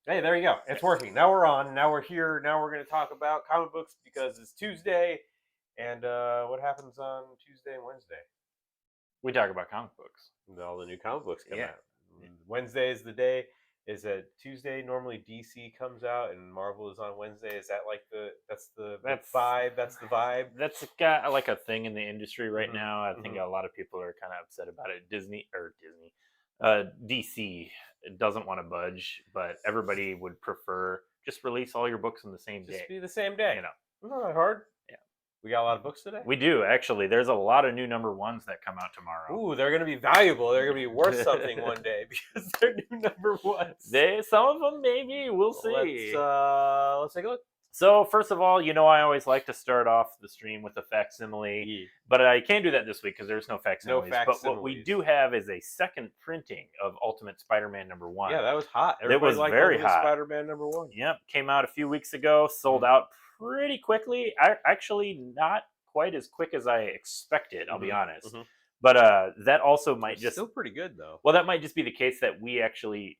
Hey, there you go. It's working. Now we're on. Now we're here. Now we're going to talk about comic books because it's Tuesday. And what happens on Tuesday and Wednesday? We talk about comic books. All the new comic books come Yeah. out. Wednesday is the day. Is that Tuesday? Normally DC comes out and Marvel is on Wednesday. Is that like that's the vibe? That's the vibe. That's got like a thing in the industry right Mhm, now. I think mhm. a lot of people are kind of upset about it. DC doesn't want to budge, but everybody would prefer just release all your books in the same day. Just be the same day. You know, It's not that hard. Yeah. We got a lot of books today. we do actually. There's a lot of new number ones that come out tomorrow. Ooh, they're going to be valuable. They're going to be worth something one day because they're new number ones. Some of them maybe. We'll see. Let's take a look. So first of all, I always like to start off the stream with a facsimile, but I can't do that this week because there's no facsimiles. But what we do have is a second printing of Ultimate Spider-Man #1. Yeah, that was hot. It was very hot. Spider-Man #1. Yep, came out a few weeks ago, sold out pretty quickly. Actually, not quite as quick as I expected. I'll be honest. But that also might just still pretty good though. Well, that might just be the case that we actually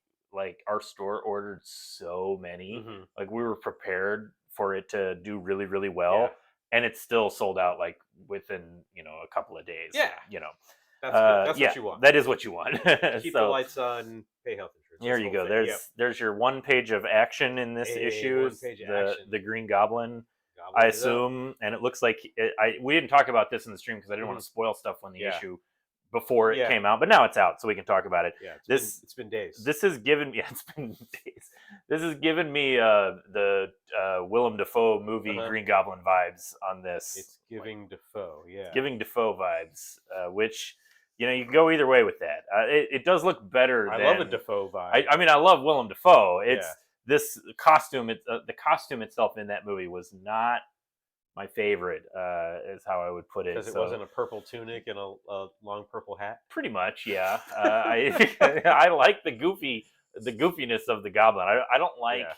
our store ordered so many, like we were prepared for it to do really, really well, and it's still sold out like within a couple of days. Yeah, that's what you want. That is what you want. Keep the lights on. Pay health insurance. There you go. There's your one page of action in this issue. The Green Goblin. I assume, and it looks like we didn't talk about this in the stream because I didn't want to spoil stuff when the issue before it came out, but now it's out, so we can talk about it. Yeah, it's been days. This has given me it's been days. This has given me the Willem Dafoe movie Green Goblin vibes on this. It's giving Dafoe, It's giving Dafoe vibes, which you can go either way with that. It does look better. I love a Dafoe vibe. I mean, I love Willem Dafoe. It's this costume. The costume itself in that movie was not my favorite, is how I would put it. Because it wasn't a purple tunic and a long purple hat. Pretty much, yeah. I like the goofiness of the Goblin. I don't like. Yeah.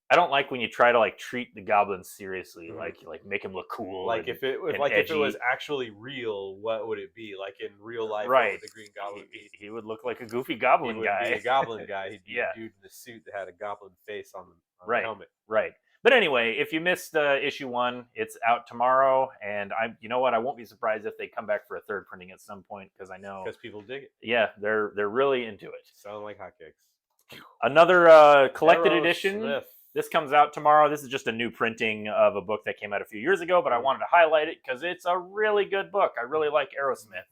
I don't like when you try to treat the Goblin seriously, like make him look cool. Like if it was actually real, what would it be like in real life? Right, what would the Green Goblin be? He would look like a goofy Goblin guy. He would be a Goblin guy. He'd be a dude in a suit that had a Goblin face on the helmet. Right. But anyway, if you missed issue 1, it's out tomorrow, and you know what? I won't be surprised if they come back for a third printing at some point because I know people dig it. Yeah, they're really into it. Sound like hotcakes. Another collected edition. Smith. This comes out tomorrow. This is just a new printing of a book that came out a few years ago, but I wanted to highlight it because it's a really good book. I really like Aerosmith.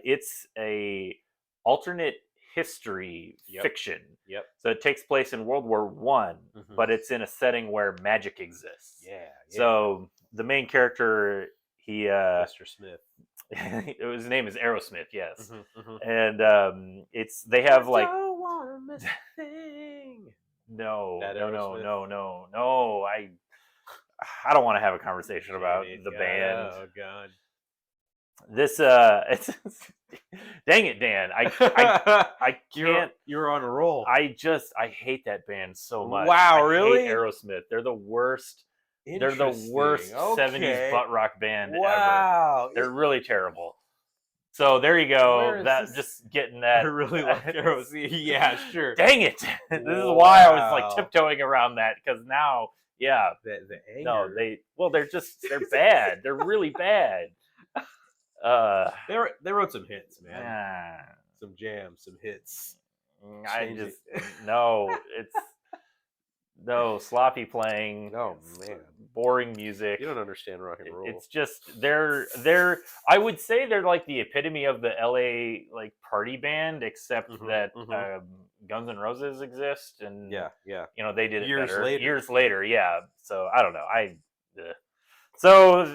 It's a alternate history fiction. Yep. So it takes place in World War I, but it's in a setting where magic exists. Yeah. So the main character, Mr. Smith. His name is Aerosmith. Yes. And they have I don't wanna miss a thing. No. I don't want to have a conversation about the band. Oh God. This it's dang it, Dan. I can't. You're on a roll. I hate that band so much. Wow, really? I hate Aerosmith. They're the worst. They're the worst 70s butt rock band ever. They're really terrible. So there you go. Just getting that. I really like Aerosmith. Yeah, sure. Dang it! This is why I was tiptoeing around that because now, the anger. No, they're bad. They're really bad. They wrote some hits, man. Some jams, some hits. No sloppy playing. Oh man, boring music. You don't understand rock and roll. It's just they're. I would say they're like the epitome of the LA party band, except that Guns N' Roses exist, and they did it years later. Yeah, so I don't know. So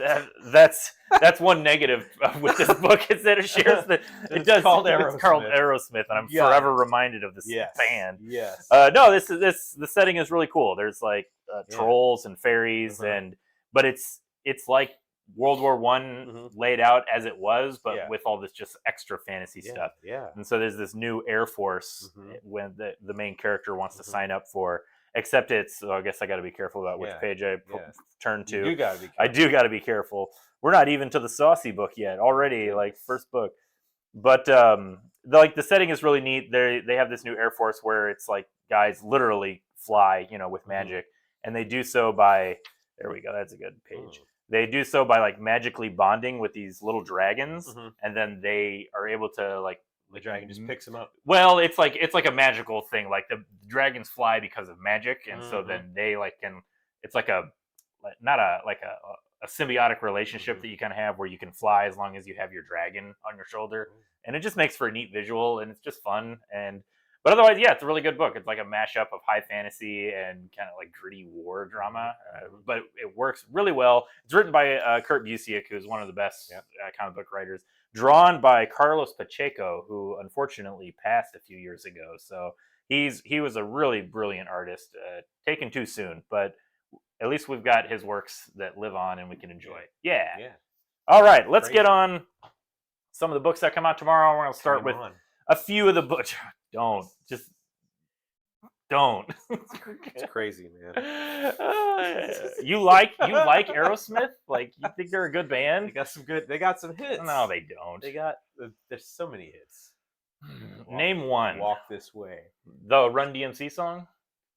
that's one negative with this book is that it shares it's called Aerosmith, and I'm forever reminded of this band. Yes. No, the setting is really cool. There's trolls and fairies, but it's like World War I laid out as it was, but with all this just extra fantasy stuff. Yeah. And so there's this new Air Force when the main character wants to sign up for. Except I guess I got to be careful about which page I turn to. You gotta be careful. I do got to be careful. We're not even to the saucy book yet. Already, first book. But the setting is really neat. They have this new Air Force where it's like guys literally fly, with magic, and they do so by, there we go, that's a good page. They do so by like magically bonding with these little dragons, and then they are able to like the dragon just picks them up. Well, it's like a magical thing. Like the dragons fly because of magic, and so then they like can. It's like a symbiotic relationship that you kind of have where you can fly as long as you have your dragon on your shoulder, and it just makes for a neat visual, and it's just fun. But otherwise, yeah, it's a really good book. It's like a mashup of high fantasy and kind of like gritty war drama, but it works really well. It's written by Kurt Busiek, who's one of the best comic book writers. Drawn by Carlos Pacheco, who unfortunately passed a few years ago. So he was a really brilliant artist, taken too soon, but at least we've got his works that live on and we can enjoy. Yeah. All right, let's get on some of the books that come out tomorrow. We're going to start with a few of the books. Don't. It's crazy, man. You like Aerosmith? Like, you think they're a good band? They got some hits. No, they don't. There's so many hits. Name one. Walk This Way. The Run DMC song?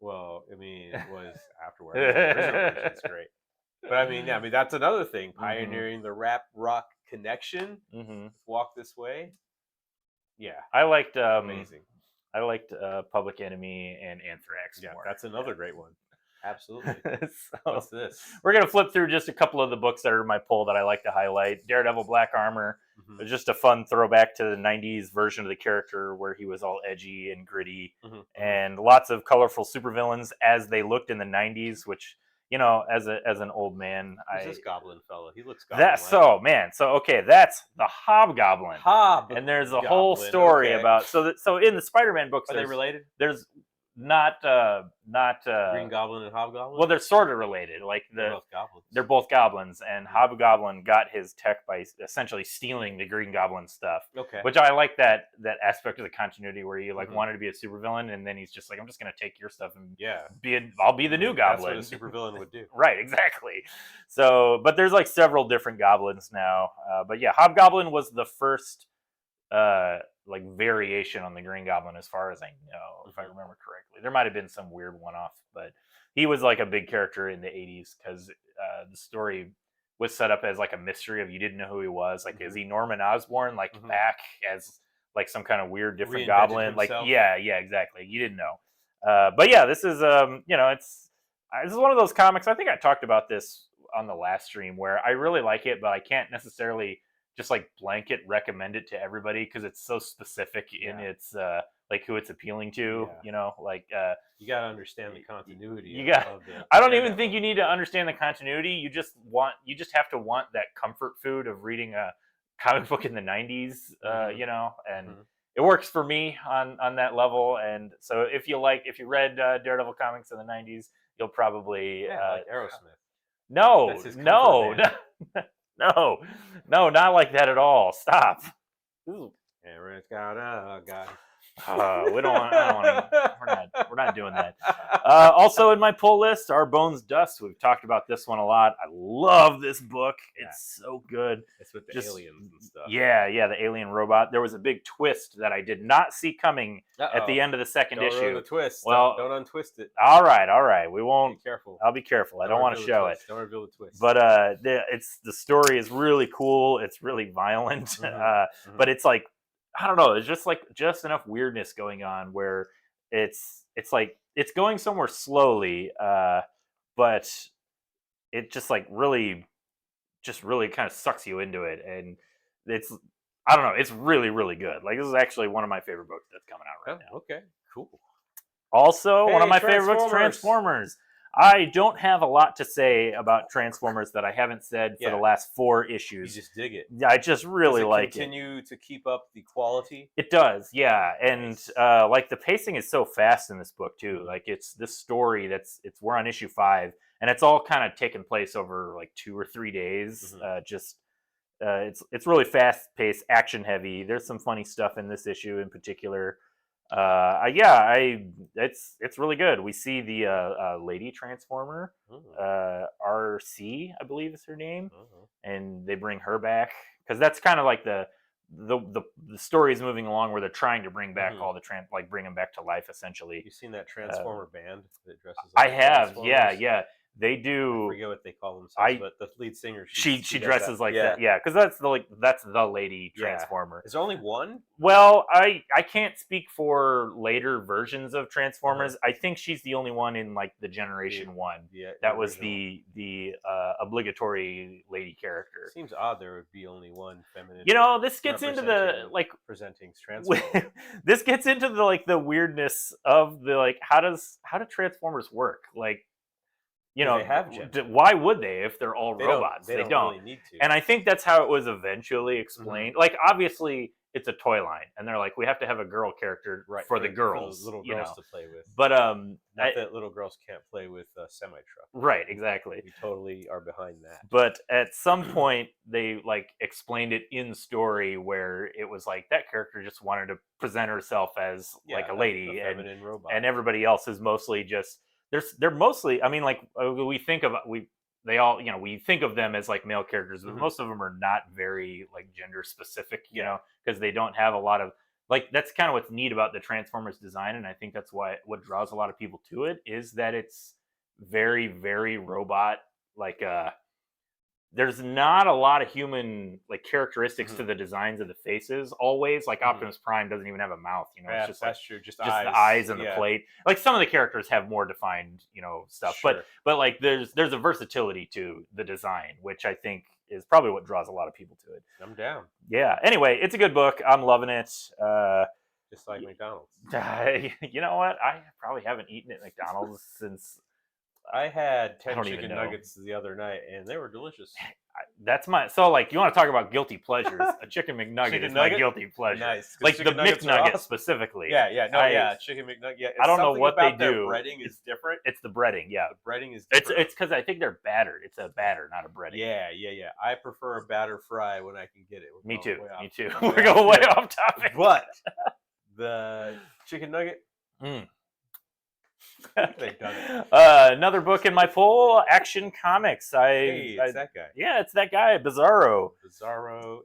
Well, I mean, it was afterwards. The original version's great. But I mean, that's another thing. Pioneering the rap rock connection. Walk This Way. Yeah. I liked amazing. I liked Public Enemy and Anthrax more. That's another great one. Absolutely. What's this? We're going to flip through just a couple of the books that are in my poll that I like to highlight. Daredevil Black Armor. It's just a fun throwback to the 90s version of the character where he was all edgy and gritty. And lots of colorful supervillains as they looked in the 90s, which, as an old man, Who's this goblin fella? He looks goblin. That's that's the Hobgoblin. And there's a whole story about so in the Spider-Man books, are they related? There's not Green Goblin and Hobgoblin. Well, they're sort of related. Like they're both goblins, and Hobgoblin got his tech by essentially stealing the Green Goblin stuff. Okay. Which I like that aspect of the continuity where he wanted to be a supervillain, and then he's just like, I'm just gonna take your stuff and I'll be the new Goblin. That's what a supervillain would do. Right, exactly. So, but there's like several different goblins now. But yeah, Hobgoblin was the first variation on the Green Goblin as far as I know, if I remember correctly. There might have been some weird one-off, but he was like a big character in the 80s because the story was set up as like a mystery of you didn't know who he was. Like, is he Norman Osborn back as like some kind of weird different goblin? Himself. Like, yeah, exactly. You didn't know. But yeah, this is this is one of those comics. I think I talked about this on the last stream where I really like it, but I can't necessarily just like blanket recommend it to everybody because it's so specific in its like who it's appealing to. You gotta understand the continuity. I don't even think you need to understand the continuity. You just have to want that comfort food of reading a comic book in the 90s. And it works for me on that level. And so if you read Daredevil comics in the 90s, you'll probably like Aerosmith. No. No, not like that at all. Stop. Aaron's got a guy. We don't want. We're not doing that. Also in my pull list, Our Bones Dust. We've talked about this one a lot. I love this book. It's so good. It's with the aliens and stuff. Yeah, the alien robot. There was a big twist that I did not see coming at the end of the second issue. Don't the twist. Well, don't untwist it. All right. We won't. Be careful. I'll be careful. I don't want to show it. Don't reveal the twist. But the story is really cool. It's really violent. But it's like, I don't know. It's just enough weirdness going on where it's like it's going somewhere slowly, but it just like really kind of sucks you into it, and it's I don't know. It's really really good. Like this is actually one of my favorite books that's coming out right now. Okay, cool. Also, one of my favorite books, Transformers. I don't have a lot to say about Transformers that I haven't said for the last 4 issues. You just dig it. I just really like it. Continue to keep up the quality? It does, yeah. And like the pacing is so fast in this book too. Like it's this story we're on issue 5 and it's all kind of taken place over like 2 or 3 days. It's really fast paced, action heavy. There's some funny stuff in this issue in particular. It's really good. We see the lady Transformer, RC, I believe is her name, and they bring her back because that's kind of like the the story is moving along where they're trying to bring back all the bring them back to life essentially. You've seen that Transformer band that dresses like I have, yeah. They do. I forget what they call themselves, but the lead singer, she dresses like that, because that's the lady Transformer. Is there only one? Well, I can't speak for later versions of Transformers. I think she's the only one in like the Generation 1. That was the obligatory lady character. Seems odd there would be only one feminine. This gets into the presenting Transformers. This gets into the weirdness of the how do Transformers work? They have gender. Why would they if they're all robots? They don't really need to. And I think that's how it was eventually explained. Obviously, it's a toy line, and they're like, we have to have a girl character for the girls, for the little girls to play with. But not that little girls can't play with a semi-truck. Right, exactly. We totally are behind that. But at some point, they explained it in story where it was that character just wanted to present herself as a lady, a feminine robot, and everybody else is mostly just. They're mostly, I mean, we think of we think of them as male characters, but most of them are not very gender specific, you know, because they don't have a lot of that's kind of what's neat about the Transformers design, and I think that's what draws a lot of people to it is that it's very, very robot there's not a lot of human characteristics to the designs of the faces always. Optimus Prime doesn't even have a mouth, it's just that's true. Just eyes. The eyes and the plate. Some of the characters have more defined, stuff. Sure. But there's a versatility to the design, which I think is probably what draws a lot of people to it. I'm down. Yeah. Anyway, it's a good book. I'm loving it. Just like McDonald's. You know what? I probably haven't eaten at McDonald's since. I had 10 chicken nuggets the other night, and they were delicious. That's my you want to talk about guilty pleasures? A chicken McNugget is my guilty pleasure. Nice, the McNugget specifically. Yeah. Chicken McNugget. Yeah, I don't know what they do. Their breading is different. It's the breading. Yeah, the breading is different. It's because I think they're battered. It's a batter, not a breading. Yeah. I prefer a batter fry when I can get it. Me too. We're going way off topic. But the chicken nugget. They've done it. Another book in my pull, Action Comics. It's that guy. Yeah, it's that guy, Bizarro.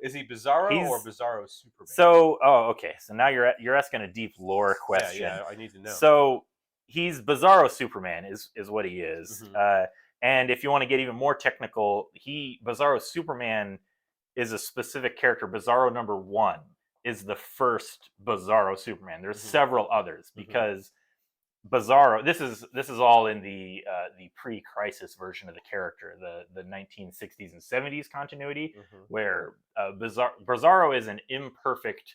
Is he Bizarro or Bizarro Superman? So, okay. So now you're asking a deep lore question. Yeah, I need to know. So he's Bizarro Superman is what he is. And if you want to get even more technical, Bizarro Superman is a specific character. Bizarro number 1 is the first Bizarro Superman. There's several others because Bizarro. This is all in the pre-crisis version of the character, the 1960s and 70s continuity, where Bizarro is an imperfect,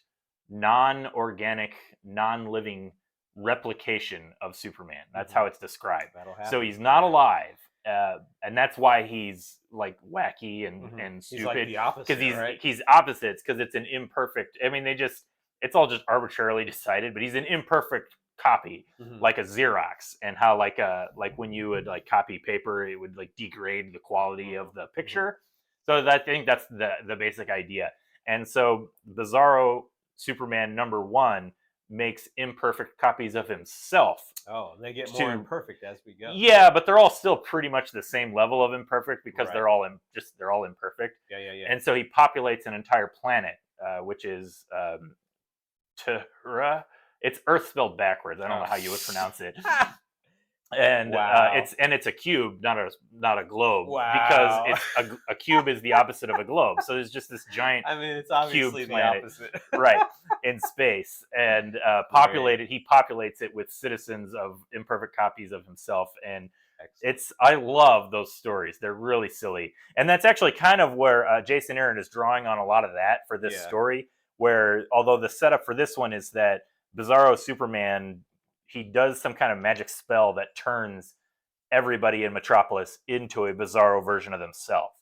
non-organic, non-living replication of Superman. That's how it's described. So he's not alive, and that's why he's wacky and stupid. He's the opposite, because he's opposites, because it's an imperfect. I mean, it's all just arbitrarily decided, but he's an imperfect copy, like a Xerox, and how when you would copy paper, it would degrade the quality of the picture. So I think that's the basic idea. And so Bizarro Superman number 1 makes imperfect copies of himself. Oh, they get more imperfect as we go. Yeah, but they're all still pretty much the same level of imperfect because they're all imperfect. Yeah. And so he populates an entire planet, which is Tehra. It's Earth spelled backwards. I don't know how you would pronounce it. And it's a cube, not a globe. Wow. Because it's a cube is the opposite of a globe. So there's just this giant. I mean, it's obviously the opposite, right? In space, and he populates it with citizens of imperfect copies of himself, and I love those stories. They're really silly, and that's actually kind of where Jason Aaron is drawing on a lot of that for this story. Where although the setup for this one is that Bizarro Superman, he does some kind of magic spell that turns everybody in Metropolis into a Bizarro version of themselves,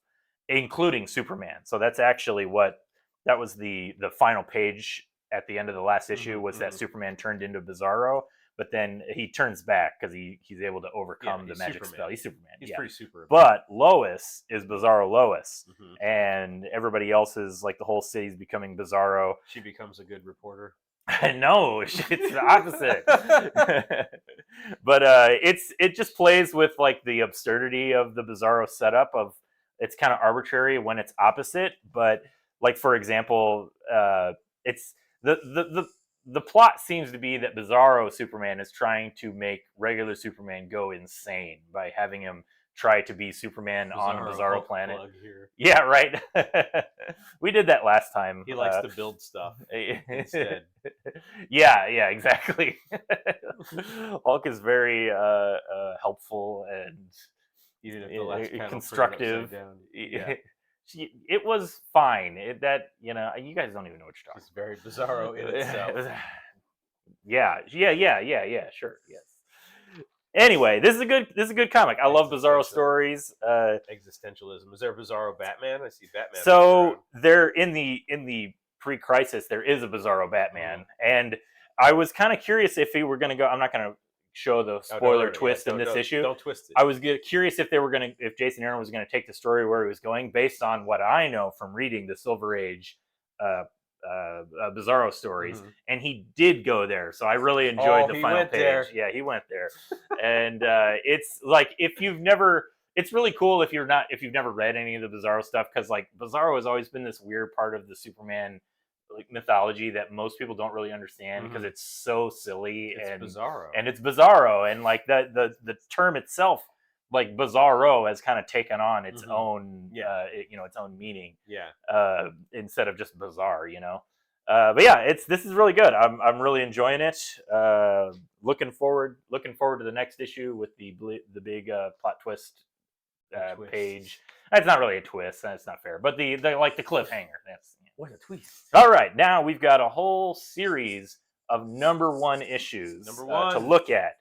including Superman. So that's actually that was the final page at the end of the last issue was that Superman turned into Bizarro, but then he turns back because he's able to overcome the magic spell. He's Superman. He's pretty super. But Lois is Bizarro Lois, and everybody else is the whole city's becoming Bizarro. She becomes a good reporter. No, it's the opposite. But it just plays with the absurdity of the Bizarro setup of it's kind of arbitrary when it's opposite, but like for example, it's the plot seems to be that Bizarro Superman is trying to make regular Superman go insane by having him try to be Superman on a Bizarro planet. Yeah, right. We did that last time. He likes to build stuff instead. Yeah, exactly. Hulk is very helpful and even if the last constructive. Yeah. It was fine. You guys don't even know what you're talking. It's very Bizarro in itself. Yeah. Sure. Yes. Anyway, this is a good comic. I love Bizarro stories. Existentialism. Is there a Bizarro Batman? I see Batman. So there in the pre-crisis, there is a Bizarro Batman, and I was kind of curious if we were going to go. I'm not going to show the spoiler twist in this issue. Don't twist it. I was curious if Jason Aaron was going to take the story where he was going, based on what I know from reading the Silver Age Bizarro stories, and he did go there, so I really enjoyed the final page. There. Yeah, he went there, and it's like it's really cool if you've never read any of the Bizarro stuff, because like Bizarro has always been this weird part of the Superman like mythology that most people don't really understand because it's so silly and it's bizarro, and like the term itself, like Bizarro, has kind of taken on its own its own meaning instead of just bizarre, but yeah, this is really good. I'm really enjoying it. Looking forward to the next issue with the big plot twist page. It's not really a twist, that's not fair, but the cliffhanger. That's what a twist. All right, now we've got a whole series of number one issues to look at.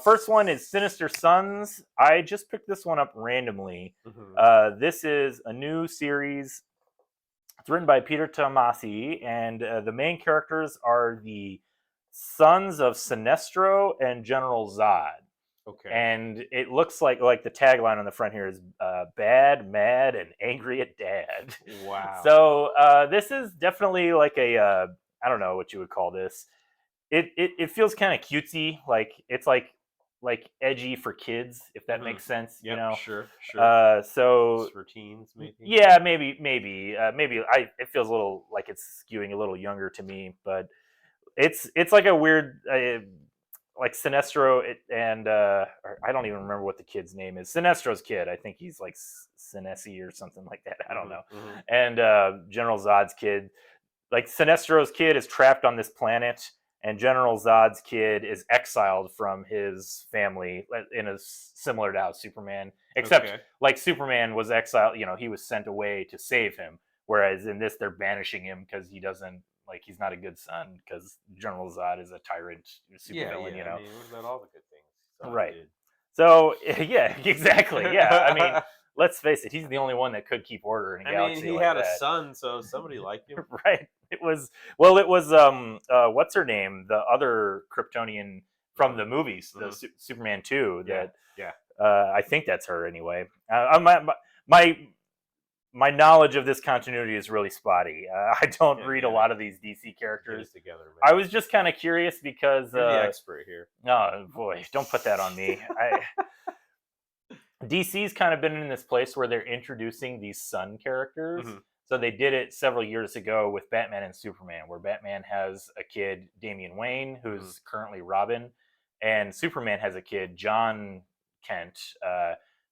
First one is Sinister Sons. I just picked this one up randomly. This is a new series. It's written by Peter Tomasi, and the main characters are the sons of Sinestro and General Zod. Okay. And it looks like the tagline on the front here is bad, mad, and angry at dad. Wow. So this is definitely like a I don't know what you would call this. It feels kind of cutesy, like it's like edgy for kids, if that makes sense. Yep, sure. So just for teens, maybe. Yeah, maybe. It feels a little like it's skewing a little younger to me, but it's like a weird. Like Sinestro and I don't even remember what the kid's name is. Sinestro's kid, I think he's like Sinesi or something like that. I don't know. And General Zod's kid, like Sinestro's kid, is trapped on this planet, and General Zod's kid is exiled from his family in a similar to how Superman, except like Superman was exiled. He was sent away to save him, whereas in this they're banishing him because he doesn't. Like, he's not a good son because General Zod is a tyrant supervillain, I mean, what about all the good things Zod right did? So yeah, exactly. Yeah, I mean, let's face it, he's the only one that could keep order in a galaxy. I mean, he had a son, so somebody liked him. Right. It was what's her name, the other Kryptonian from the movies, the Superman 2, that I think that's her anyway. My knowledge of this continuity is really spotty. I don't read a lot of these DC characters. Together, I was just kind of curious because you're the expert here. Oh boy, don't put that on me. DC's kind of been in this place where they're introducing these son characters. So they did it several years ago with Batman and Superman, where Batman has a kid, Damian Wayne, who's currently Robin, and Superman has a kid, John Kent,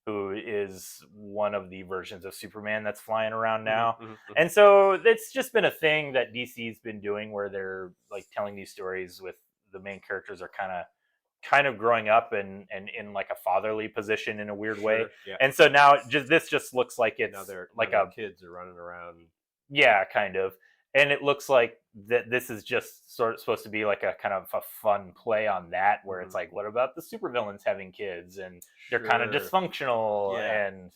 who is one of the versions of Superman that's flying around now. And so it's just been a thing that DC's been doing, where they're like telling these stories with the main characters are kind of growing up and in like a fatherly position in a weird way. Yeah. And so now this just looks like it's like kids are running around. Yeah, kind of. And it looks like that this is just sort of supposed to be like a kind of a fun play on that, where it's like, what about the supervillains having kids, and they're kind of dysfunctional, and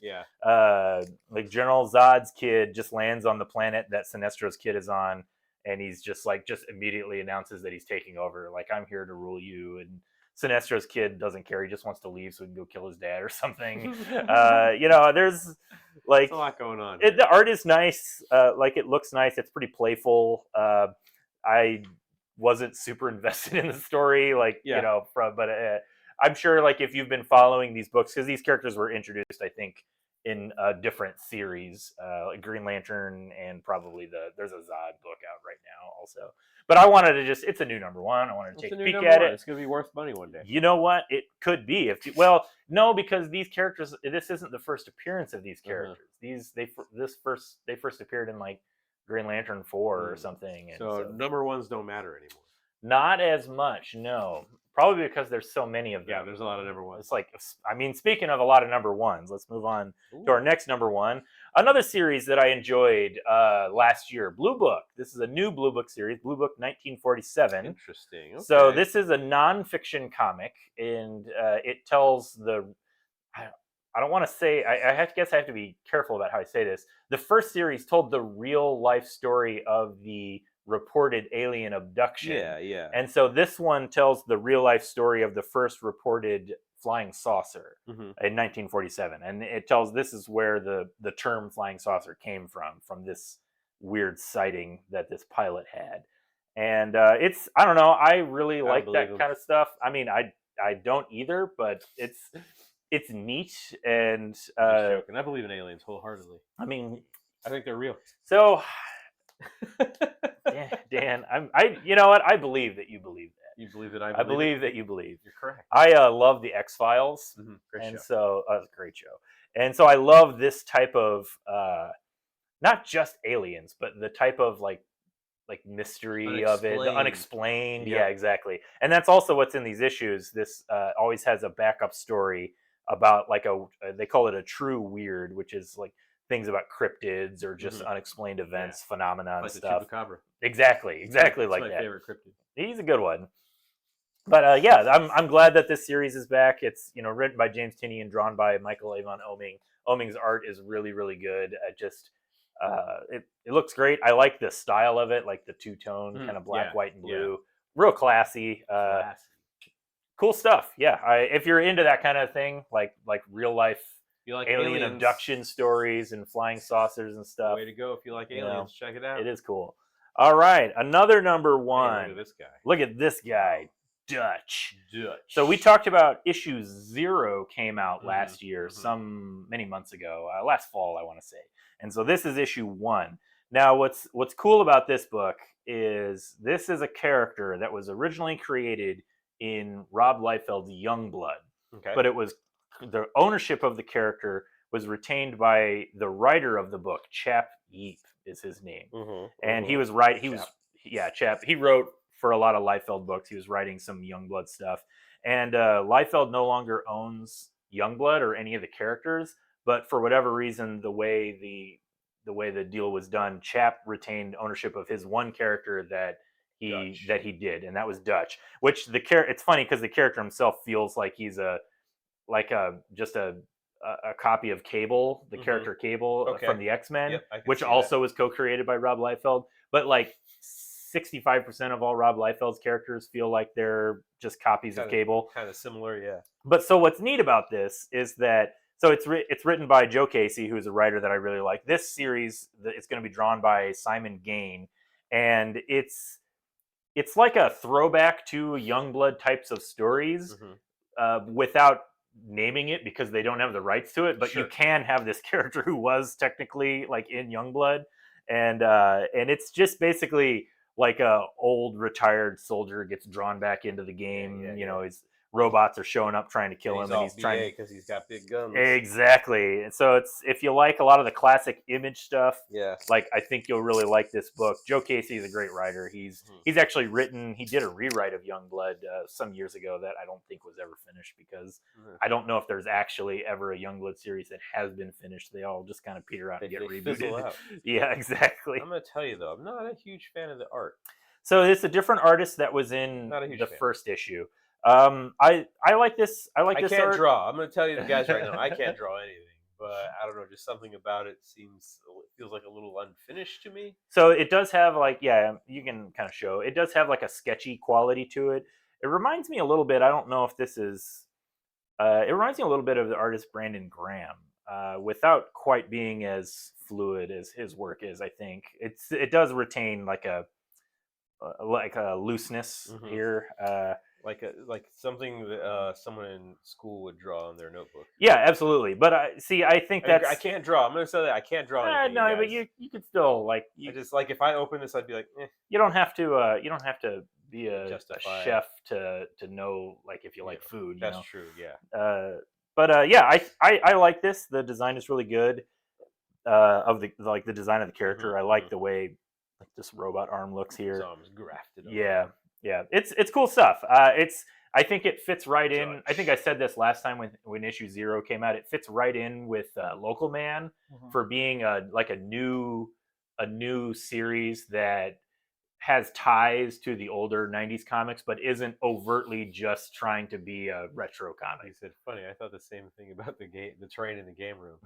like General Zod's kid just lands on the planet that Sinestro's kid is on, and he's just immediately announces that he's taking over, like, I'm here to rule you, and Sinestro's kid doesn't care, he just wants to leave so he can go kill his dad or something. There's like a lot going on. The art is nice, like it looks nice, it's pretty playful. I wasn't super invested in the story, but I'm sure, like, if you've been following these books, because these characters were introduced, I think, in a different series, like Green Lantern, and probably there's a Zod book out right now also. But I wanted to it's a new #1. I wanted to take a peek at it. It's going to be worth money one day. You know what? It could be. No, because these characters. This isn't the first appearance of these characters. They first appeared in like Green Lantern 4 or something. And so #1s don't matter anymore. Not as much, no. Probably because there's so many of them. Yeah, there's a lot of #1s. It's like, I mean, speaking of a lot of #1s, let's move on to our next #1. Another series that I enjoyed last year, Blue Book. This is a new Blue Book series, Blue Book 1947. Interesting. Okay. So this is a nonfiction comic, and it tells I don't want to say, I guess I have to be careful about how I say this. The first series told the real life story of the reported alien abduction. Yeah. And so this one tells the real life story of the first reported flying saucer in 1947. And it tells this is where the term flying saucer came from this weird sighting that this pilot had. And it's, I don't know, I really like that kind of stuff. I mean, I don't either, but it's neat. And I believe in aliens wholeheartedly. I mean, I think they're real. So Dan, you know what? I believe that you believe that. You believe that I believe that you believe. You're correct. I love the X-Files. Great show. So it's a great show. And so I love this type of not just aliens, but the type of like mystery of it, the unexplained. Yeah, exactly. And that's also what's in these issues. This always has a backup story about like they call it a true weird, which is like things about cryptids or just unexplained events, phenomena, and stuff. The Chupacabra. Exactly like my that. Favorite cryptid. He's a good one. But I'm glad that this series is back. It's written by James Tinney and drawn by Michael Avon Oeming. Oeming's art is really, really good. It looks great. I like the style of it, like the two-tone kind of black, white, and blue. Real classy. Cool stuff. Yeah. If you're into that kind of thing, like real life. You like alien abduction stories and flying saucers and stuff. Way to go. If you like aliens, check it out. It is cool. All right. Another #1. Hey, look at this guy. Look at this guy. Dutch. So we talked about issue 0 came out last year, many months ago, last fall, I want to say. And so this is issue 1. Now, what's cool about this book is this is a character that was originally created in Rob Liefeld's Youngblood. Okay. But it was the ownership of the character was retained by the writer of the book, Chap Yeep is his name. And he was Chap. He wrote for a lot of Liefeld books. He was writing some Youngblood stuff. And Liefeld no longer owns Youngblood or any of the characters, but for whatever reason, the way the deal was done, Chap retained ownership of his one character that he did, and that was Dutch. Which it's funny because the character himself feels like he's just a copy of Cable, the character Cable from the X-Men, which also was co-created by Rob Liefeld. But like 65% of all Rob Liefeld's characters feel like they're just copies of Cable. Kind of similar, yeah. But so what's neat about this is that it's written by Joe Casey, who's a writer that I really like. This series, it's going to be drawn by Simon Gain, and it's like a throwback to Youngblood types of stories without naming it because they don't have the rights to it. But you can have this character who was technically like in Youngblood, and it's just basically like a old retired soldier gets drawn back into the game. His robots are showing up trying to kill him, and he's trying because he's got big guns. Exactly. And so if you like a lot of the classic Image stuff, like I think you'll really like this book. Joe Casey is a great writer. He's actually he did a rewrite of Youngblood some years ago that I don't think was ever finished because I don't know if there's actually ever a Youngblood series that has been finished. They all just kind of peter out and get rebooted. Out. Yeah, exactly. I'm going to tell you though, I'm not a huge fan of the art. So it's a different artist that was in the first issue. I like this. I can't draw. I'm going to tell you the guys right now. I can't draw anything, but I don't know. Just something about it feels like a little unfinished to me. So it does have you can kind of show. It does have like a sketchy quality to it. It reminds me a little bit. I don't know if this is. It reminds me a little bit of the artist Brandon Graham, without quite being as fluid as his work is. I think it does retain like a looseness here. like something that someone in school would draw on their notebook. Yeah, absolutely. But I think that's I can't draw. I'm gonna say that I can't draw anything. No, guys. but you could still like. I just like if I open this, I'd be like, You don't have to. You don't have to be a chef to know like if you like food. That's true. Yeah. But yeah, I like this. The design is really good. Of the design of the character, I like the way like this robot arm looks here. His arms grafted. Yeah. It's cool stuff. I think it fits right in. I think I said this last time when issue 0 came out. It fits right in with Local Man for being a new series that has ties to the older 90s comics, but isn't overtly just trying to be a retro comic. He said, funny, I thought the same thing about the train in the game room.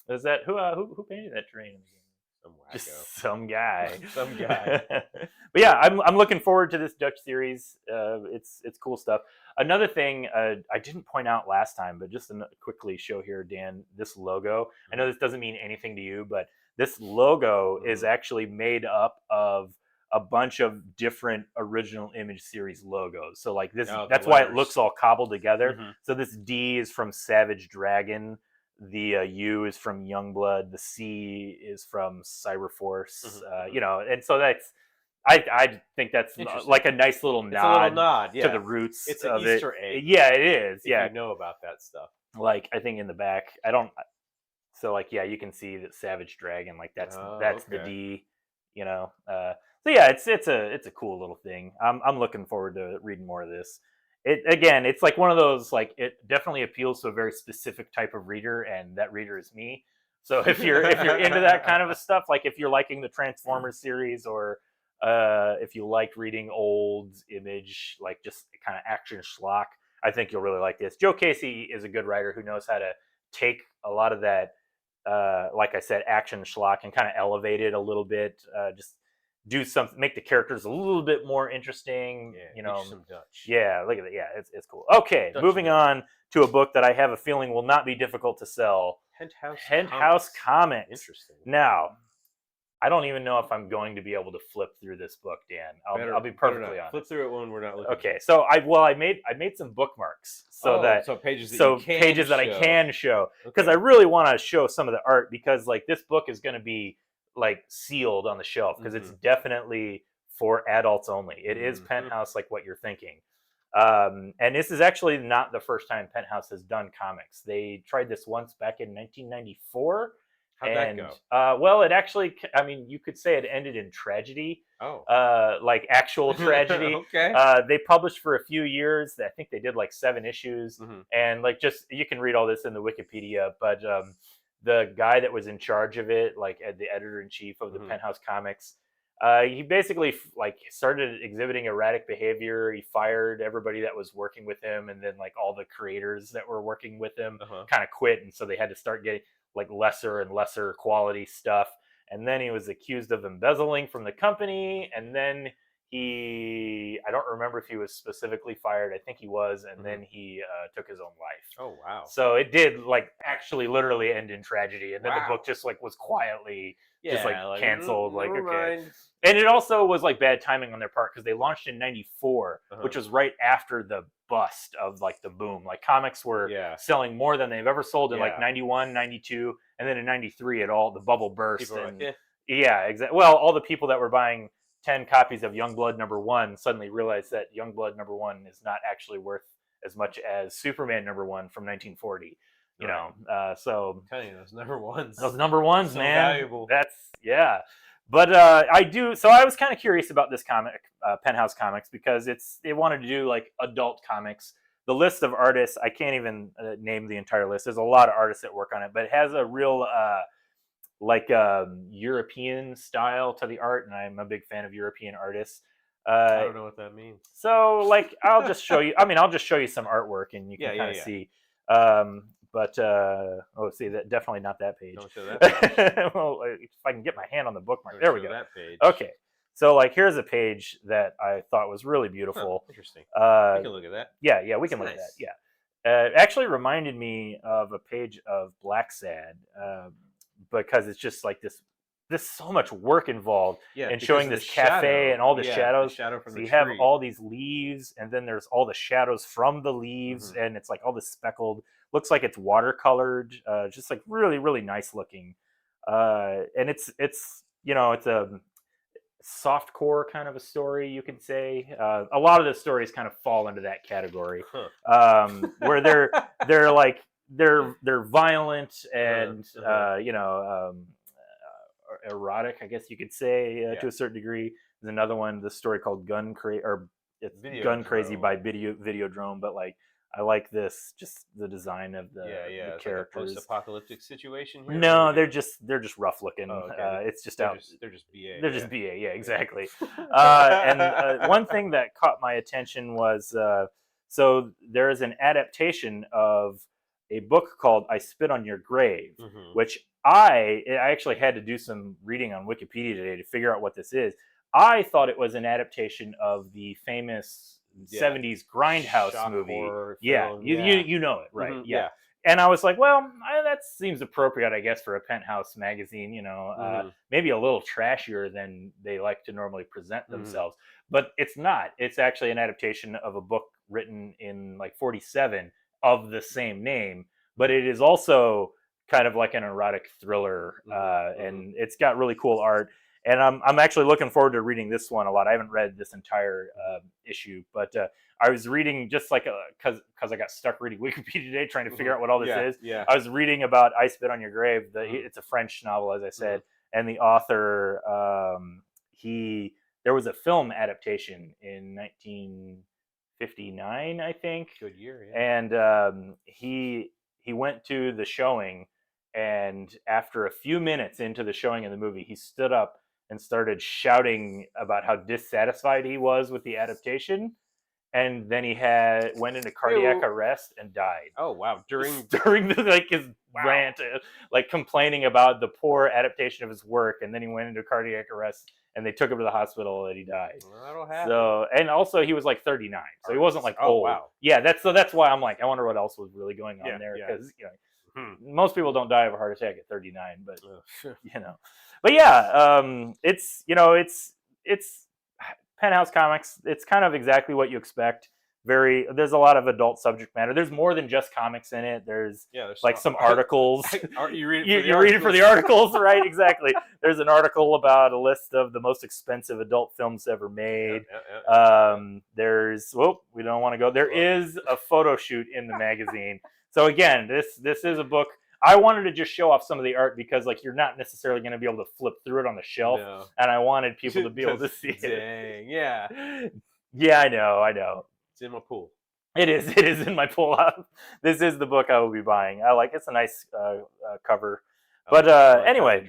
Is that who painted that train in the game? Some wacko. Just some guy. Some guy. But yeah, I'm looking forward to this Dutch series. It's cool stuff. Another thing I didn't point out last time, but just to quickly show here, Dan, this logo. I know this doesn't mean anything to you, but this logo is actually made up of a bunch of different original Image series logos. So like this, that's why it looks all cobbled together. So this D is from Savage Dragon. The U is from Youngblood. The C is from Cyberforce. And so that's. I think that's like a nice little nod, to the roots. It's an Easter egg. Yeah, it is. If you know about that stuff. Like I think in the back, I don't. So like you can see that Savage Dragon, like that's the D. So yeah, it's a cool little thing. I'm looking forward to reading more of this. It's like one of those, like it definitely appeals to a very specific type of reader, and that reader is me. So if you're into that kind of a stuff, like if you're liking the Transformers series, or if you like reading old Image, like just kind of action schlock, I think you'll really like this. Joe Casey is a good writer who knows how to take a lot of that, like I said, action schlock and kind of elevate it a little bit. Just do something, make the characters a little bit more interesting. Some Dutch. Yeah, look at it. Yeah, it's cool. Okay, Dutch moving on to a book that I have a feeling will not be difficult to sell. Penthouse Comics. Interesting. Now, I don't even know if I'm going to be able to flip through this book, Dan. I'll be perfectly honest. Flip through it when we're not looking. Okay, so I made some bookmarks so pages that I can show, because I really want to show some of the art, because like this book is going to be like sealed on the shelf, because it's definitely for adults only. It is Penthouse, like what you're thinking. And this is actually not the first time Penthouse has done comics. They tried this once back in 1994. How'd that go? Well, it actually, I mean, you could say it ended in tragedy. Oh. Like actual tragedy. Okay. They published for a few years. I think they did like 7 issues. And like, just, you can read all this in the Wikipedia, but the guy that was in charge of it, like the editor-in-chief of the Penthouse Comics, he basically like started exhibiting erratic behavior. He fired everybody that was working with him, and then like all the creators that were working with him kind of quit, and so they had to start getting like lesser and lesser quality stuff. And then he was accused of embezzling from the company, and then I don't remember if he was specifically fired. I think he was, and then he took his own life. Oh wow. So it did like actually literally end in tragedy, and then the book just like was quietly just like canceled. Like okay. Mind. And it also was like bad timing on their part, because they launched in 94, which was right after the bust of like the boom. Like comics were selling more than they've ever sold in like 91, 92, and then in 93 the bubble burst. People and were like, yeah, exactly. Well, all the people that were buying 10 copies of Youngblood #1 suddenly realized that Youngblood #1 is not actually worth as much as Superman #1 from 1940. You know, so I'm telling you, those #1s. Those #1s, so man. Valuable. That's But I do. So I was kind of curious about this comic, Penthouse Comics, because they wanted to do like adult comics. The list of artists, I can't even name the entire list. There's a lot of artists that work on it, but it has a real European style to the art, and I'm a big fan of European artists. I don't know what that means. So like, I'll just show you. I mean, I'll just show you some artwork, and you can kind of see. But see, that definitely not that page. Don't show that page. Well, if I can get my hand on the bookmark, there we go. That page. Okay, so like here's a page that I thought was really beautiful. Interesting. We can look at that. Yeah, we can look at that. Yeah, it actually reminded me of a page of Black Sad, because it's just like this there's so much work involved in showing this cafe and all the shadows. The shadow from so the you tree. have all these leaves, and then there's all the shadows from the leaves, and it's like all this speckled. Looks like it's watercolored, just like really, really nice looking. And it's it's a soft core kind of a story, you could say. A lot of the stories kind of fall into that category, where they're like they're violent and erotic, I guess you could say, to a certain degree. There's another one, the story called Gun Crazy, or it's Gun Crazy by Videodrome, but like I like this, just the design of the characters. Like a post-apocalyptic situation here. No, they're just rough looking. Oh, okay. It's just they're just BA. They're just BA, yeah, exactly. And one thing that caught my attention was so there is an adaptation of a book called "I Spit on Your Grave," which I actually had to do some reading on Wikipedia today to figure out what this is. I thought it was an adaptation of the famous 70s Grindhouse movie. Yeah, you know it, right? Yeah. And I was like, well, that seems appropriate, I guess, for a Penthouse magazine, maybe a little trashier than they like to normally present themselves. But it's not. It's actually an adaptation of a book written in like 1947 of the same name, but it is also kind of like an erotic thriller, and it's got really cool art. And I'm actually looking forward to reading this one a lot. I haven't read this entire issue, but I was reading just like because I got stuck reading Wikipedia today trying to figure out what all this is. Yeah. I was reading about I Spit on Your Grave. It's a French novel, as I said, and the author there was a film adaptation in 1959, I think. Good year, yeah. And he went to the showing, and after a few minutes into the showing of the movie, he stood up and started shouting about how dissatisfied he was with the adaptation, and then he went into cardiac arrest and died. Oh wow! During his rant, like complaining about the poor adaptation of his work, and then he went into cardiac arrest, and they took him to the hospital, and he died. Well, that'll happen. So, and also he was like 39, so he wasn't like old. Wow. Yeah, that's why I'm like, I wonder what else was really going on there, because most people don't die of a heart attack at 39, but But yeah, it's Penthouse Comics. It's kind of exactly what you expect. There's a lot of adult subject matter. There's more than just comics in it. There's like some articles. You read it for the articles, right? Exactly. There's an article about a list of the most expensive adult films ever made. There's we don't want to go. There is a photo shoot in the magazine. So again, this is a book. I wanted to just show off some of the art because, like, you're not necessarily going to be able to flip through it on the shelf, and I wanted people to be able to see it. Dang, yeah. Yeah, I know. It's in my pool. It is in my pool. This is the book I will be buying. It's a nice cover. But anyway,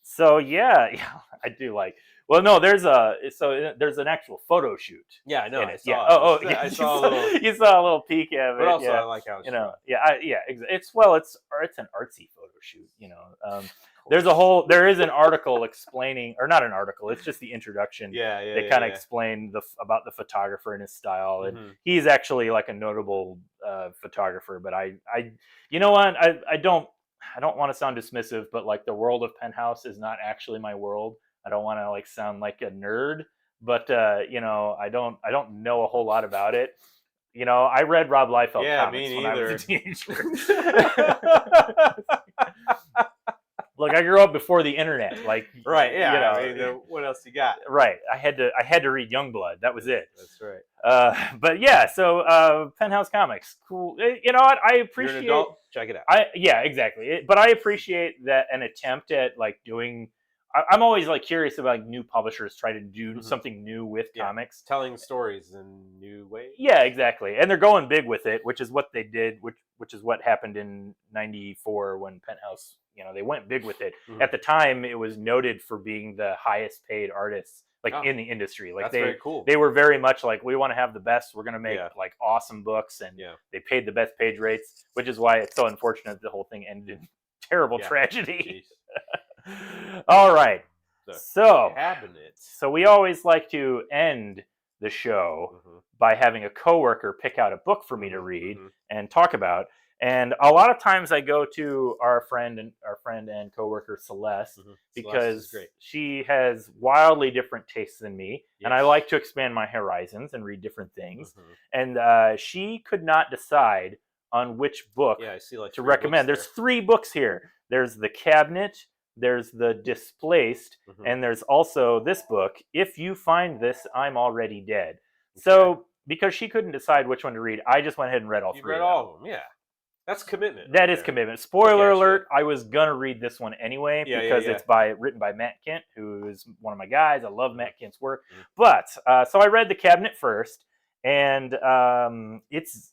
so yeah, I do like. Well, no, there's an actual photo shoot. Yeah, I know. I saw it. I saw a little. You saw a little peek of it. But also, I like how it's it's an artsy photo shoot. Cool. There is an article explaining, or not an article. It's just the introduction. They kind of explain about the photographer and his style, and he's actually like a notable photographer. But you know what? I don't want to sound dismissive, but like the world of Penthouse is not actually my world. I don't want to like sound like a nerd, but I don't know a whole lot about it. I read Rob Liefeld comics when I was a teenager. Look, I grew up before the internet. Like, right? Yeah. What else you got? Right. I had to read Youngblood. That was it. That's right. But yeah. So Penthouse Comics, cool. You know what? I appreciate. You're an adult. Check it out. Exactly. But I appreciate that an attempt at like doing. I'm always like curious about like, new publishers trying to do something new with comics, telling stories in new ways. Yeah, exactly, and they're going big with it, which is what they did, which is what happened in '94 when Penthouse, they went big with it. At the time, it was noted for being the highest paid artists in the industry. Like that's very cool. They were very much like, we want to have the best. We're going to make like awesome books, and they paid the best page rates, which is why it's so unfortunate the whole thing ended in terrible tragedy. All right. So we always like to end the show by having a coworker pick out a book for me to read and talk about. And a lot of times I go to our friend and coworker Celeste because Celeste she has wildly different tastes than me, and I like to expand my horizons and read different things. And she could not decide on which book I see, like, to recommend. There's 3 books here. There's The Cabinet, there's The Displaced, and there's also this book, If You Find This, I'm Already Dead. So because she couldn't decide which one to read, I just went ahead and read all 3 read all of them. Yeah. That's commitment. That is commitment. Spoiler alert, I was going to read this one anyway because it's written by Matt Kindt, who is one of my guys. I love Matt Kindt's work. But, so I read The Cabinet first, and it's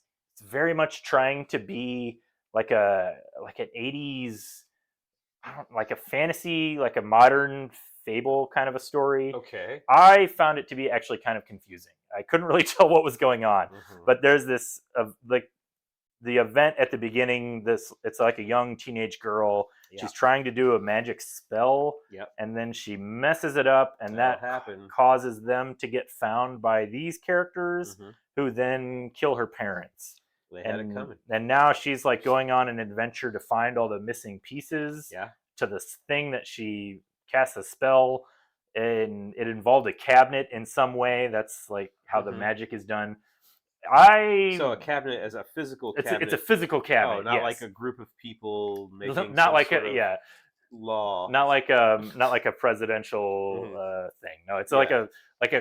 very much trying to be like an 80s, like a fantasy, like a modern fable kind of a story. Okay. I found it to be actually kind of confusing. I couldn't really tell what was going on. But there's this, the event at the beginning, it's like a young teenage girl. She's trying to do a magic spell, and then she messes it up, and that causes them to get found by these characters who then kill her parents. They had it coming. And now she's like going on an adventure to find all the missing pieces to this thing that she cast a spell, and it involved a cabinet in some way. That's like how the magic is done. So a cabinet as a physical cabinet. It's a physical cabinet. Oh, not like a group of people making not like law. Not like a presidential thing. No, it's like a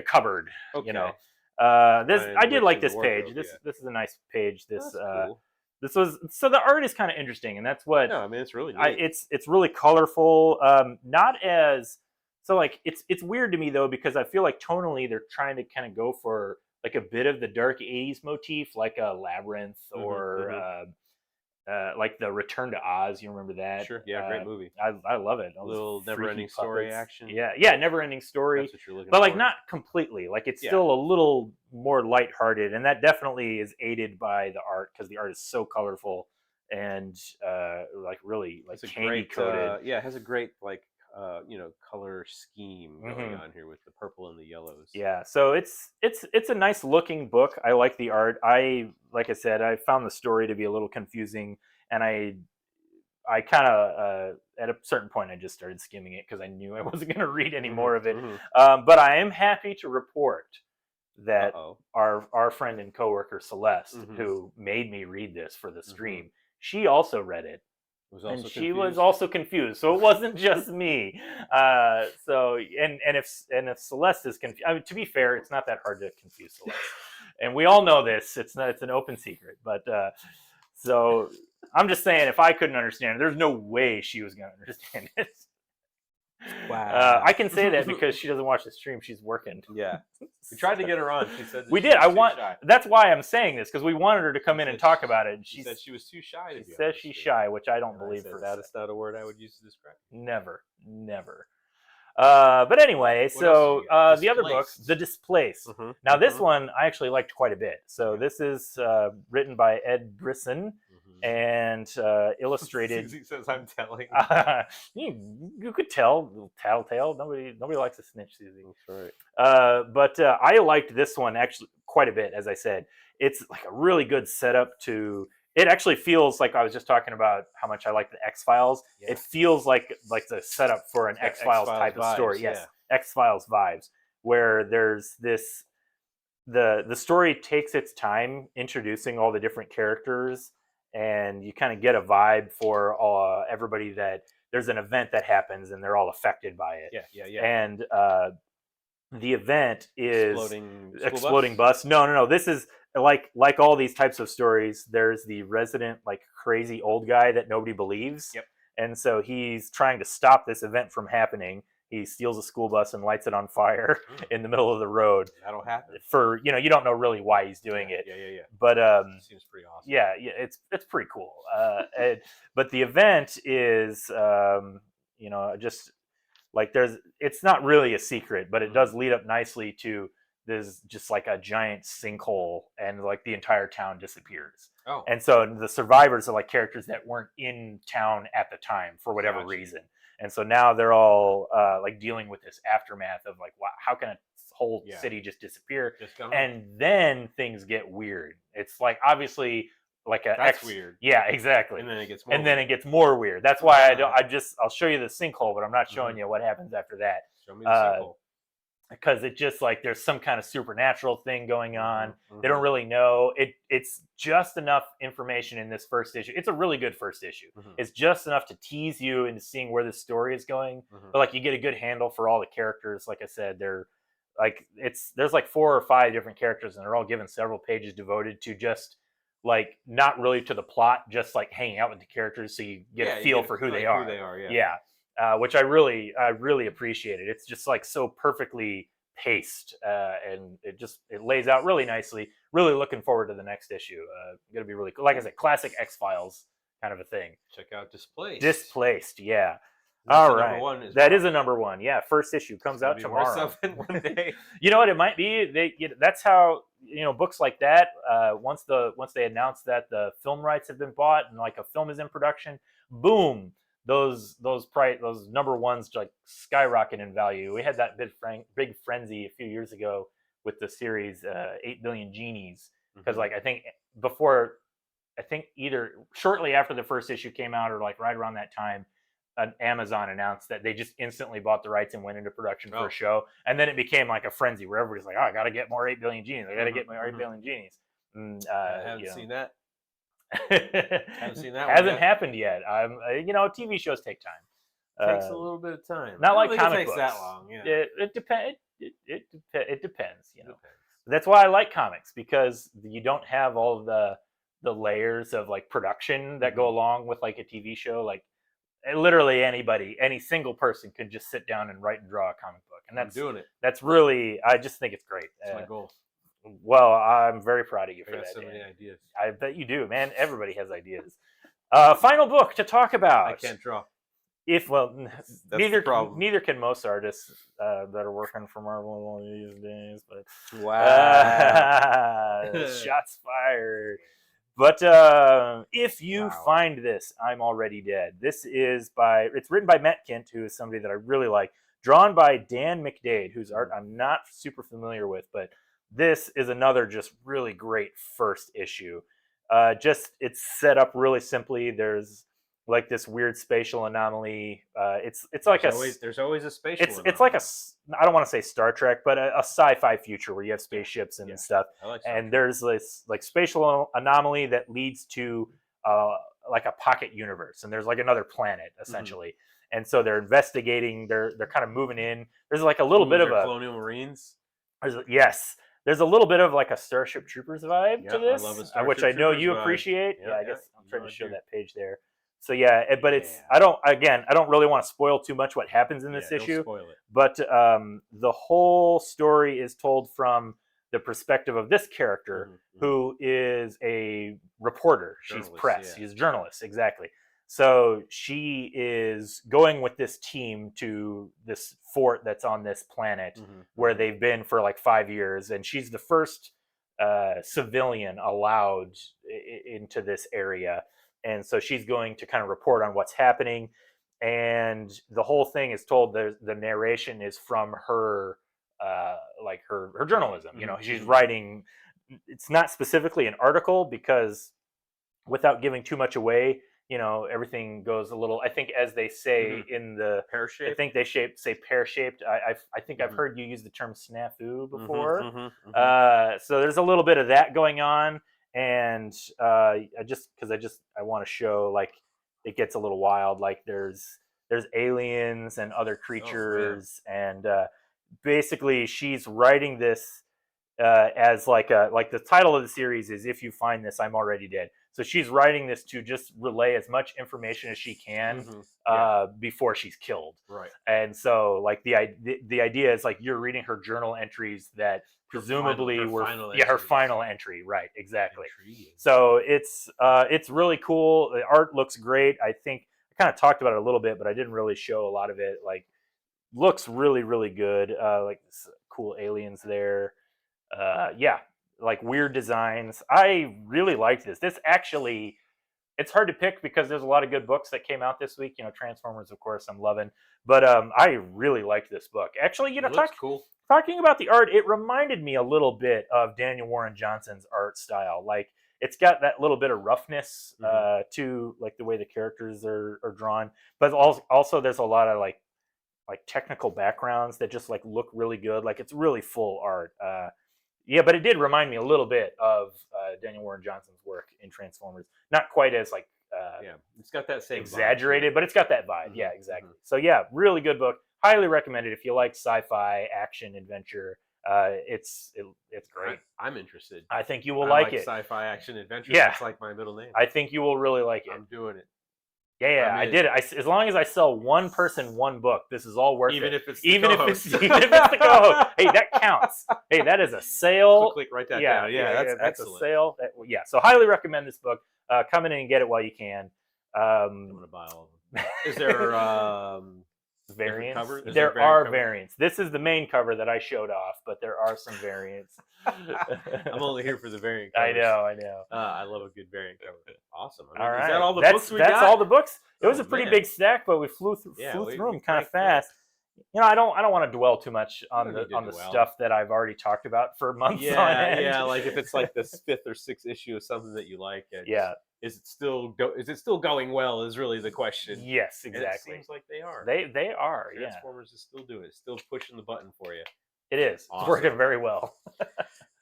cupboard. Okay. You know. I did like this page. This is a nice page. Cool. This was, so the art is kind of interesting, and that's what. No, I mean, it's really neat. It's really colorful. Not as so like it's weird to me though, because I feel like tonally they're trying to kind of go for like a bit of the dark 80s motif, like a Labyrinth or like the Return to Oz. You remember that? Sure. Yeah, great movie. I love it. A little never-ending story action. Yeah, never-ending story. That's what you're looking but for. Like not completely. Like it's still a little more lighthearted, and that definitely is aided by the art, because the art is so colorful and like really like candy coated. It has a great like color scheme going on here with the purple and the yellows. Yeah, so it's a nice looking book. I like the art. Like I said, I found the story to be a little confusing, and I kind of at a certain point I just started skimming it because I knew I wasn't going to read any more of it. But I am happy to report that our friend and coworker Celeste, who made me read this for the stream, she also read it. She was also confused, so it wasn't just me. So if Celeste is confused, I mean, to be fair, it's not that hard to confuse Celeste, and we all know this. It's an open secret. But so I'm just saying, if I couldn't understand it, there's no way she was going to understand it. Wow. I can say that because she doesn't watch the stream. She's working. Yeah. We tried to get her on. She said that we did. That's why I'm saying this, because we wanted her to come in and talk about it. And she said she was too shy to be on. She says she's shy, which I don't believe her. That's not a word I would use to describe. Never. But anyway, so the other book, The Displaced. Now this one I actually liked quite a bit. So this is written by Ed Brisson. And illustrated. Susie says I'm telling. You could tell, tattletale. Nobody likes a snitch, Susie. That's right. But I liked this one actually quite a bit. As I said, it's like a really good setup to. It actually feels like I was just talking about how much I like the X-Files. Yeah. It feels like the setup for an X-Files type of story. Yes, X-Files vibes, where there's this. The story takes its time introducing all the different characters. And you kind of get a vibe for everybody that there's an event that happens and they're all affected by it. Yeah. And the event is exploding bus. No. This is like all these types of stories. There's the resident like crazy old guy that nobody believes. Yep. And so he's trying to stop this event from happening. He steals a school bus and lights it on fire in the middle of the road. That'll happen. For you don't know really why he's doing it. Yeah. But seems pretty awesome. Yeah, it's pretty cool. But the event is just like it's not really a secret, but it does lead up nicely to there's just like a giant sinkhole, and like the entire town disappears. Oh. And so the survivors are like characters that weren't in town at the time for whatever reason. And so now they're all like dealing with this aftermath of like, wow, how can a whole city just disappear? And then things get weird. It's like, obviously, like a That's weird. Yeah, exactly. And then it gets more weird. That's why I'll show you the sinkhole, but I'm not showing you what happens after that. Show me the sinkhole. Because it just like there's some kind of supernatural thing going on. They don't really know. It's just enough information in this first issue. It's a really good first issue. It's just enough to tease you into seeing where the story is going. But like you get a good handle for all the characters. Like I said, they're like there's like 4 or 5 different characters, and they're all given several pages devoted to just like not really to the plot, just like hanging out with the characters so you get a feel for who they are. Yeah. Which I really appreciated. It's just like so perfectly paced, and it lays out really nicely. Really looking forward to the next issue. Gonna be really cool. Like I said, classic X-Files kind of a thing. Check out Displaced. Displaced, yeah. All right, that is a number 1. Yeah, first issue comes out tomorrow. One day. You know what? It might be. That's how books like that. Once they announce that the film rights have been bought and like a film is in production, boom. Those number 1s like skyrocket in value. We had that big frenzy a few years ago with the series 8 Billion Genies, because like I think either shortly after the first issue came out or like right around that time, Amazon announced that they just instantly bought the rights and went into production for a show, and then it became like a frenzy where everybody's like, "Oh, I got to get more 8 Billion Genies. I got to get more 8 Billion Genies." I haven't seen that. Haven't seen that. Hasn't happened yet. TV shows take time. Takes a little bit of time. Not like comic books. It takes that long. Yeah. It depends. It depends. That's why I like comics, because you don't have all of the layers of like production that go along with like a TV show. Like literally any single person could just sit down and write and draw a comic book, and that's doing it. That's really, I just think it's great. That's my goal. Well, I'm very proud of you for that. I got so many ideas. I bet you do, man. Everybody has ideas. Final book to talk about. I can't draw. Neither can most artists that are working for Marvel these days. But wow, shots fired. But if you find this, I'm Already Dead. It's written by Matt Kindt, who is somebody that I really like. Drawn by Dan McDade, whose art I'm not super familiar with, but this is another just really great first issue. It's set up really simply. There's like this weird spatial anomaly. There's always a spatial anomaly. It's like I don't want to say Star Trek, but a sci-fi future where you have spaceships and stuff. And there's this like spatial anomaly that leads to like a pocket universe, and there's like another planet essentially. And so they're investigating. They're kind of moving in. There's like a little bit of a Colonial Marines. Yes. There's a little bit of like a Starship Troopers vibe to this, I love which I know you appreciate. I guess I'm trying to show that page there. So but I don't really want to spoil too much what happens in this issue. Don't spoil it. But the whole story is told from the perspective of this character, who is a reporter. She's press. She's a journalist, exactly. So she is going with this team to this fort that's on this planet where they've been for like 5 years. And she's the first civilian allowed into this area. And so she's going to kind of report on what's happening. And the whole thing is told, the narration is from her, her journalism. She's writing, it's not specifically an article, because without giving too much away, everything goes a little, I think, as they say in the pear-shaped. I think they say pear-shaped. I think I've heard you use the term snafu before. So there's a little bit of that going on, and I want to show like it gets a little wild. Like there's aliens and other creatures, and basically she's writing this as like the title of the series is "If You Find This, I'm Already Dead." So she's writing this to just relay as much information as she can before she's killed. Right. And so like the idea is like you're reading her journal entries that presumably her final entry. Right. Exactly. Intriguing. So it's really cool. The art looks great. I think I kind of talked about it a little bit, but I didn't really show a lot of it. Like looks really, really good. Like cool aliens there. Like weird designs. I really liked this. This actually, it's hard to pick because there's a lot of good books that came out this week. Transformers, of course, I'm loving. But I really liked this book. Actually, talking about the art, it reminded me a little bit of Daniel Warren Johnson's art style. Like it's got that little bit of roughness to like the way the characters are drawn, but also there's a lot of like technical backgrounds that just like look really good. Like it's really full art. Yeah, but it did remind me a little bit of Daniel Warren Johnson's work in Transformers. Not quite as like it's got that same exaggerated, but it's got that vibe. Yeah, exactly. So yeah, really good book. Highly recommended if you like sci-fi, action, adventure. It's great. I'm interested. I think you will like it. Sci-fi, action, adventure. Yeah, that's like my middle name. I think you will really like it. I'm doing it. Yeah, I did it. As long as I sell one person one book, this is all worth it. If it's even if it's the co-host. Hey, that counts. Hey, that is a sale. So write that down. Yeah, that's a sale. So highly recommend this book. Come in and get it while you can. I'm gonna buy all of them. Is there variants? There are variants. This is the main cover that I showed off, but there are some variants. I'm only here for the variant covers. I know. I love a good variant cover. Awesome. All right. Is that all the books we got? That's all the books. It was a pretty big stack, but we flew through them kind of fast. I don't want to dwell too much on the stuff that I've already talked about for months on end. Yeah, like if it's like the 5th or 6th issue of something that you like, is it still going well? Is really the question. Yes, exactly. And it seems like they are. They are. Transformers is still doing it. Still pushing the button for you. It is. Awesome. It's working very well.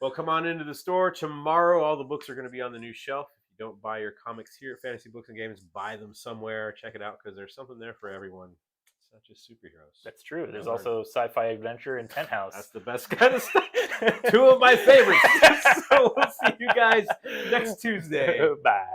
Well, come on into the store tomorrow. All the books are going to be on the new shelf. If you don't buy your comics here at Fantasy Books and Games, buy them somewhere. Check it out because there's something there for everyone. Such as superheroes. That's true. There's also sci-fi adventure and Penthouse. That's the best kind of stuff. 2 of my favorites. So we'll see you guys next Tuesday. Bye.